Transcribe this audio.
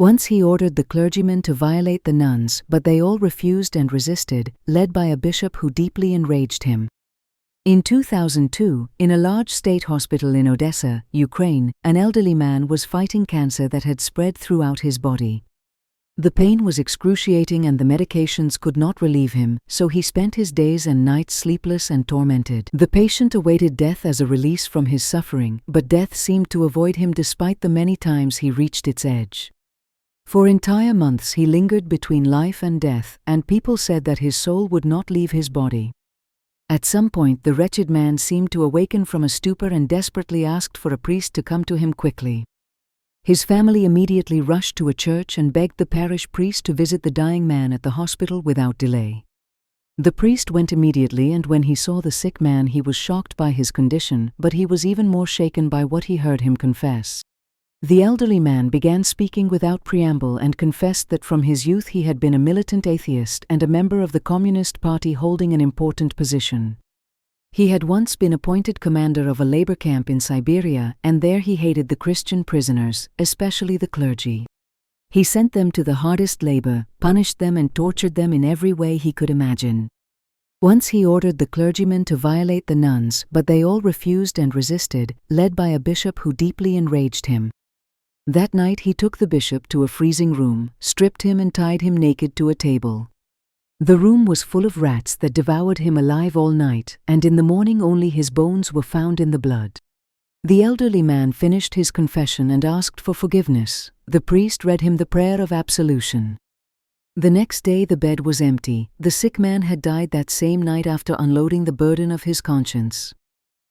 Once he ordered the clergymen to violate the nuns, but they all refused and resisted, led by a bishop who deeply enraged him. In 2002, in a large state hospital in Odessa, Ukraine, an elderly man was fighting cancer that had spread throughout his body. The pain was excruciating and the medications could not relieve him, so he spent his days and nights sleepless and tormented. The patient awaited death as a release from his suffering, but death seemed to avoid him despite the many times he reached its edge. For entire months he lingered between life and death, and people said that his soul would not leave his body. At some point the wretched man seemed to awaken from a stupor and desperately asked for a priest to come to him quickly. His family immediately rushed to a church and begged the parish priest to visit the dying man at the hospital without delay. The priest went immediately, and when he saw the sick man he was shocked by his condition, but he was even more shaken by what he heard him confess. The elderly man began speaking without preamble and confessed that from his youth he had been a militant atheist and a member of the Communist Party holding an important position. He had once been appointed commander of a labor camp in Siberia, and there he hated the Christian prisoners, especially the clergy. He sent them to the hardest labor, punished them and tortured them in every way he could imagine. Once he ordered the clergymen to violate the nuns, but they all refused and resisted, led by a bishop who deeply enraged him. That night he took the bishop to a freezing room, stripped him and tied him naked to a table. The room was full of rats that devoured him alive all night, and in the morning only his bones were found in the blood. The elderly man finished his confession and asked for forgiveness. The priest read him the prayer of absolution. The next day the bed was empty. The sick man had died that same night after unloading the burden of his conscience.